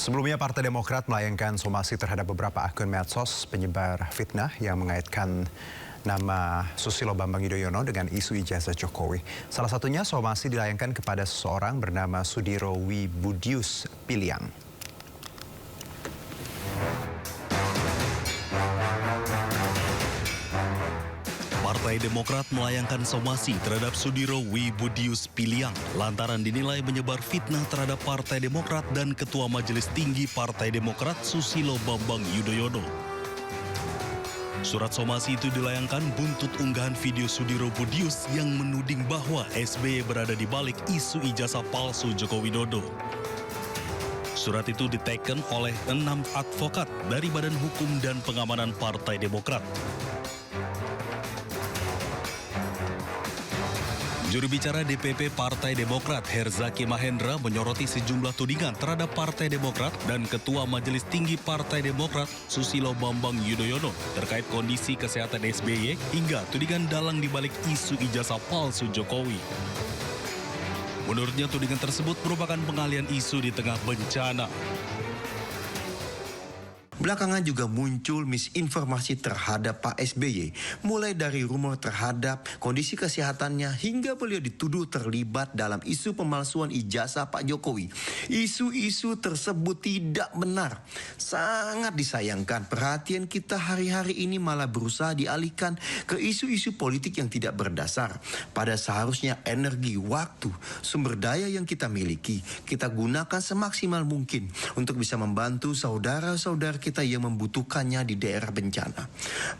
Sebelumnya, Partai Demokrat melayangkan somasi terhadap beberapa akun medsos penyebar fitnah yang mengaitkan nama Susilo Bambang Yudhoyono dengan isu ijazah Jokowi. Salah satunya somasi dilayangkan kepada seseorang bernama Sudiro Wibudius Piliang. Partai Demokrat melayangkan somasi terhadap Sudiro Wibudius Piliang lantaran dinilai menyebar fitnah terhadap Partai Demokrat dan Ketua Majelis Tinggi Partai Demokrat Susilo Bambang Yudhoyono. Surat somasi itu dilayangkan buntut unggahan video Sudiro Budius yang menuding bahwa SBY berada di balik isu ijazah palsu Joko Widodo. Surat itu diteken oleh 6 advokat dari Badan Hukum dan Pengamanan Partai Demokrat. Juru bicara DPP Partai Demokrat Herzaki Mahendra menyoroti sejumlah tudingan terhadap Partai Demokrat dan Ketua Majelis Tinggi Partai Demokrat Susilo Bambang Yudhoyono terkait kondisi kesehatan SBY hingga tudingan dalang dibalik isu ijazah palsu Jokowi. Menurutnya tudingan tersebut merupakan pengalian isu di tengah bencana. Belakangan juga muncul misinformasi terhadap Pak SBY, mulai dari rumor terhadap kondisi kesehatannya hingga beliau dituduh terlibat dalam isu pemalsuan ijazah Pak Jokowi. Isu-isu tersebut tidak benar. Sangat disayangkan perhatian kita hari-hari ini malah berusaha dialihkan ke isu-isu politik yang tidak berdasar. Pada seharusnya energi, waktu, sumber daya yang kita miliki, kita gunakan semaksimal mungkin untuk bisa membantu saudara-saudara kita yang membutuhkannya di daerah bencana.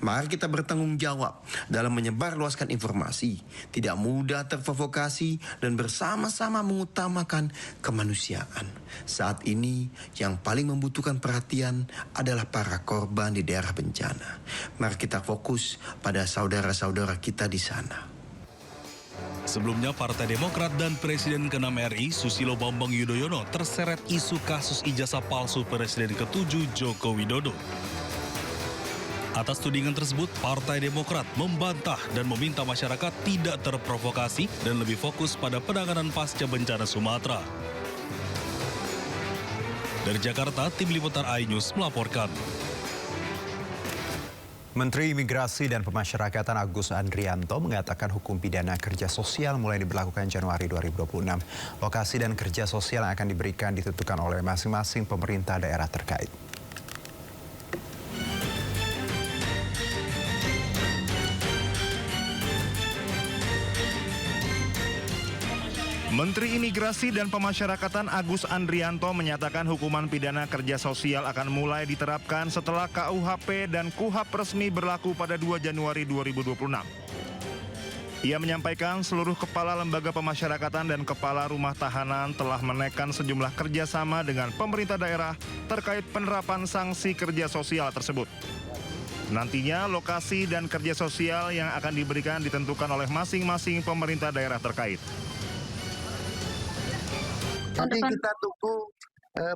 Mari kita bertanggung jawab dalam menyebarluaskan informasi, tidak mudah terprovokasi dan bersama-sama mengutamakan kemanusiaan. Saat ini yang paling membutuhkan perhatian adalah para korban di daerah bencana. Mari kita fokus pada saudara-saudara kita di sana. Sebelumnya, Partai Demokrat dan Presiden ke-6 RI Susilo Bambang Yudhoyono terseret isu kasus ijazah palsu Presiden ke-7 Joko Widodo. Atas tudingan tersebut, Partai Demokrat membantah dan meminta masyarakat tidak terprovokasi dan lebih fokus pada penanganan pasca bencana Sumatera. Dari Jakarta, Tim Liputan iNews melaporkan. Menteri Imigrasi dan Pemasyarakatan Agus Andrianto mengatakan hukum pidana kerja sosial mulai diberlakukan Januari 2026. Lokasi dan kerja sosial yang akan diberikan ditentukan oleh masing-masing pemerintah daerah terkait. Menteri Imigrasi dan Pemasyarakatan Agus Andrianto menyatakan hukuman pidana kerja sosial akan mulai diterapkan setelah KUHP dan KUHAP resmi berlaku pada 2 Januari 2026. Ia menyampaikan seluruh kepala lembaga pemasyarakatan dan kepala rumah tahanan telah menekan sejumlah kerjasama dengan pemerintah daerah terkait penerapan sanksi kerja sosial tersebut. Nantinya lokasi dan kerja sosial yang akan diberikan ditentukan oleh masing-masing pemerintah daerah terkait. Nanti kita tunggu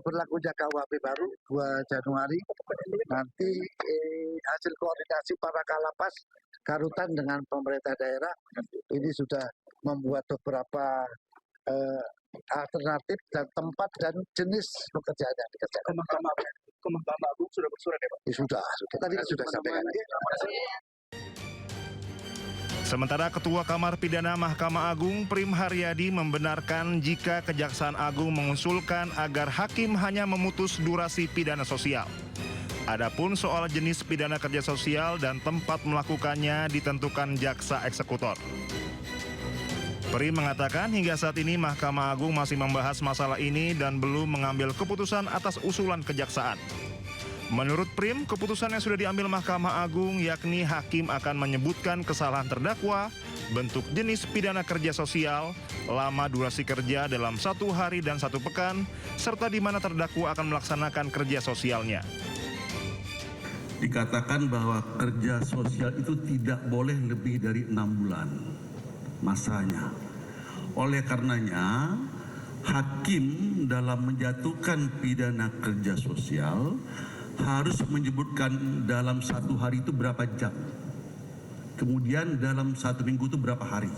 berlakunya KUHP baru 2 Januari. Nanti hasil koordinasi para Kalapas, Karutan dengan pemerintah daerah ini sudah membuat beberapa alternatif dan tempat dan jenis pekerjaan yang dikerjakan. Ke Mahkamah Agung sudah bersurat ya Pak? Sudah. Tadi sudah sampaikan. Sementara Ketua Kamar Pidana Mahkamah Agung Prim Haryadi membenarkan jika Kejaksaan Agung mengusulkan agar hakim hanya memutus durasi pidana sosial. Adapun soal jenis pidana kerja sosial dan tempat melakukannya ditentukan jaksa eksekutor. Prim mengatakan hingga saat ini Mahkamah Agung masih membahas masalah ini dan belum mengambil keputusan atas usulan kejaksaan. Menurut Prim, keputusan yang sudah diambil Mahkamah Agung yakni hakim akan menyebutkan kesalahan terdakwa, bentuk jenis pidana kerja sosial, lama durasi kerja dalam 1 hari dan 1 pekan, serta di mana terdakwa akan melaksanakan kerja sosialnya. Dikatakan bahwa kerja sosial itu tidak boleh lebih dari 6 bulan masanya. Oleh karenanya, hakim dalam menjatuhkan pidana kerja sosial harus menyebutkan dalam 1 hari itu berapa jam. Kemudian dalam 1 minggu itu berapa hari.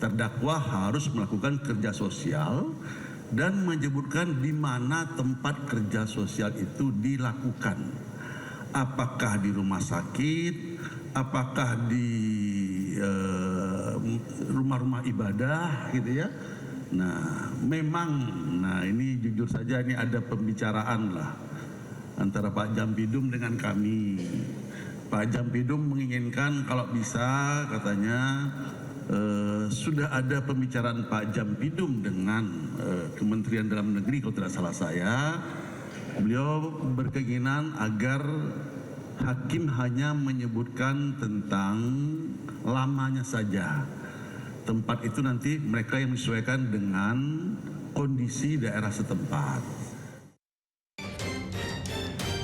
Terdakwa harus melakukan kerja sosial dan menyebutkan di mana tempat kerja sosial itu dilakukan. Apakah di rumah sakit, apakah di rumah-rumah ibadah gitu ya. Nah, memang, ini jujur saja ini ada pembicaraan lah antara Pak Jampidum dengan kami. Pak Jampidum menginginkan kalau bisa katanya sudah ada pembicaraan Pak Jampidum dengan Kementerian Dalam Negeri kalau tidak salah saya. Beliau berkeinginan agar hakim hanya menyebutkan tentang lamanya saja. Tempat itu nanti mereka yang menyesuaikan dengan kondisi daerah setempat.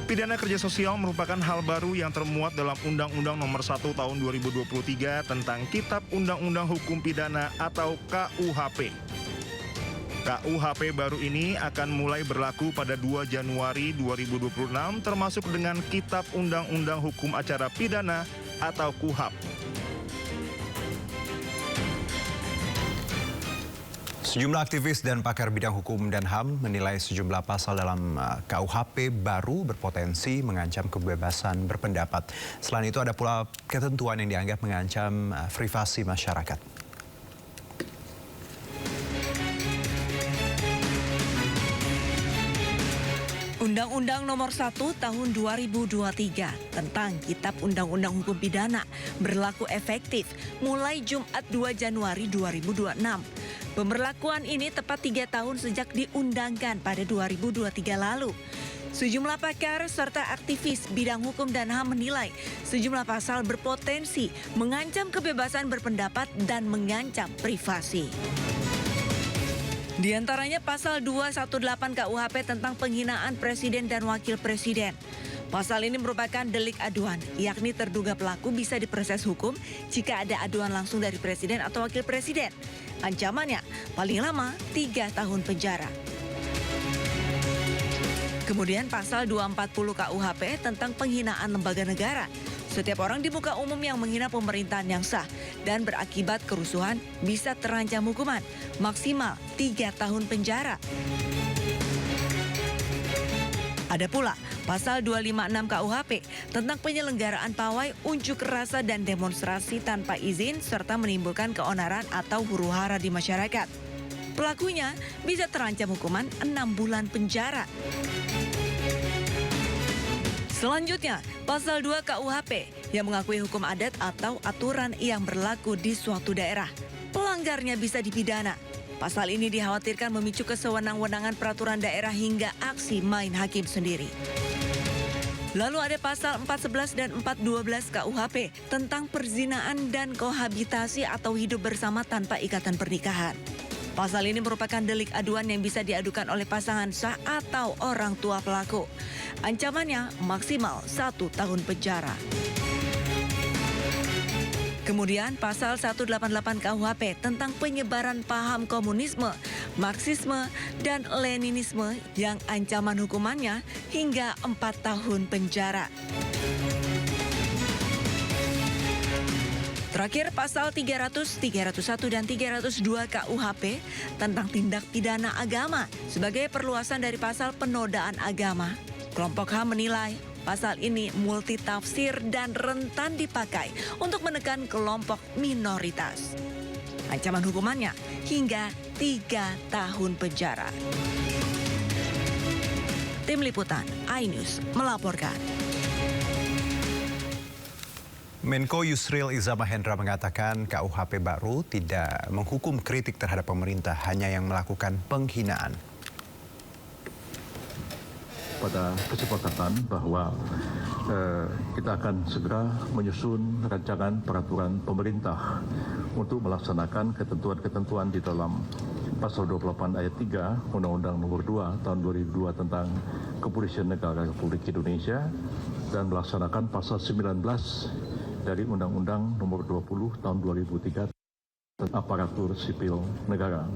Pidana kerja sosial merupakan hal baru yang termuat dalam Undang-Undang Nomor 1 Tahun 2023 tentang Kitab Undang-Undang Hukum Pidana atau KUHP. KUHP baru ini akan mulai berlaku pada 2 Januari 2026 termasuk dengan Kitab Undang-Undang Hukum Acara Pidana atau KUHAP. Sejumlah aktivis dan pakar bidang hukum dan HAM menilai sejumlah pasal dalam KUHP baru berpotensi mengancam kebebasan berpendapat. Selain itu ada pula ketentuan yang dianggap mengancam privasi masyarakat. Undang-Undang Nomor 1 Tahun 2023 tentang Kitab Undang-Undang Hukum Pidana berlaku efektif mulai Jumat 2 Januari 2026. Pemberlakuan ini tepat 3 tahun sejak diundangkan pada 2023 lalu. Sejumlah pakar serta aktivis bidang hukum dan HAM menilai sejumlah pasal berpotensi mengancam kebebasan berpendapat dan mengancam privasi. Di antaranya pasal 218 KUHP tentang penghinaan presiden dan wakil presiden. Pasal ini merupakan delik aduan, yakni terduga pelaku bisa diproses hukum jika ada aduan langsung dari presiden atau wakil presiden. Ancamannya paling lama 3 tahun penjara. Kemudian pasal 240 KUHP tentang penghinaan lembaga negara. Setiap orang di muka umum yang menghina pemerintahan yang sah dan berakibat kerusuhan bisa terancam hukuman maksimal 3 tahun penjara. Ada pula pasal 256 KUHP tentang penyelenggaraan pawai, unjuk rasa dan demonstrasi tanpa izin serta menimbulkan keonaran atau huru-hara di masyarakat. Pelakunya bisa terancam hukuman 6 bulan penjara. Selanjutnya, pasal 2 KUHP yang mengakui hukum adat atau aturan yang berlaku di suatu daerah. Pelanggarnya bisa dipidana. Pasal ini dikhawatirkan memicu kesewenang-wenangan peraturan daerah hingga aksi main hakim sendiri. Lalu ada pasal 411 dan 412 KUHP tentang perzinaan dan kohabitasi atau hidup bersama tanpa ikatan pernikahan. Pasal ini merupakan delik aduan yang bisa diadukan oleh pasangan sah atau orang tua pelaku. Ancamannya maksimal 1 tahun penjara. Kemudian pasal 188 KUHP tentang penyebaran paham komunisme, Marxisme, dan Leninisme yang ancaman hukumannya hingga 4 tahun penjara. Terakhir pasal 300, 301, dan 302 KUHP tentang tindak pidana agama sebagai perluasan dari pasal penodaan agama. Kelompok HAM menilai pasal ini multitafsir dan rentan dipakai untuk menekan kelompok minoritas. Ancaman hukumannya hingga 3 tahun penjara. Tim Liputan iNews melaporkan. Menko Yusril Iza Mahendra mengatakan KUHP baru tidak menghukum kritik terhadap pemerintah, hanya yang melakukan penghinaan. Pada kesepakatan bahwa kita akan segera menyusun rancangan peraturan pemerintah untuk melaksanakan ketentuan-ketentuan di dalam Pasal 28 ayat 3 Undang-Undang Nomor 2 Tahun 2002 tentang Kepolisian Negara Republik Indonesia dan melaksanakan Pasal 19 dari Undang-Undang Nomor 20 Tahun 2003 tentang Aparatur Sipil Negara.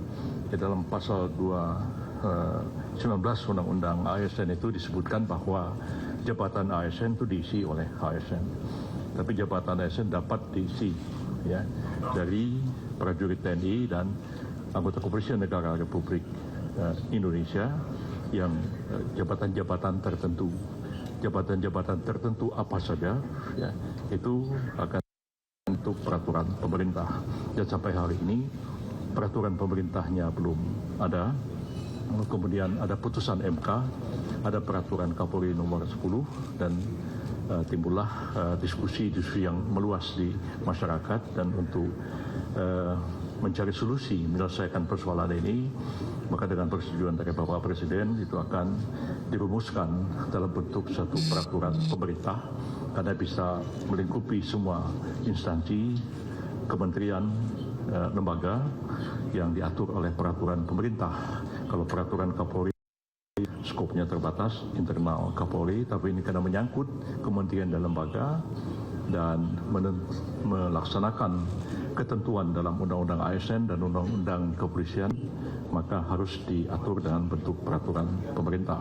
Di dalam Pasal 19 Undang-Undang ASN itu disebutkan bahwa jabatan ASN itu diisi oleh ASN. Tapi jabatan ASN dapat diisi dari prajurit TNI dan anggota Kepolisian Negara Republik Indonesia yang jabatan-jabatan tertentu apa saja ya, itu akan untuk peraturan pemerintah. Dan sampai hari ini peraturan pemerintahnya belum ada. Kemudian ada putusan MK, ada peraturan Kapolri nomor 10 dan timbullah diskusi yang meluas di masyarakat. Dan untuk mencari solusi menyelesaikan persoalan ini, maka dengan persetujuan dari Bapak Presiden itu akan dirumuskan dalam bentuk satu peraturan pemerintah karena bisa melingkupi semua instansi, kementerian, lembaga yang diatur oleh peraturan pemerintah. Kalau peraturan Kapolri skopnya terbatas internal Kapolri, tapi ini karena menyangkut kementerian dan lembaga dan melaksanakan ketentuan dalam Undang-Undang ASN dan Undang-Undang Kepolisian, maka harus diatur dengan bentuk peraturan pemerintah.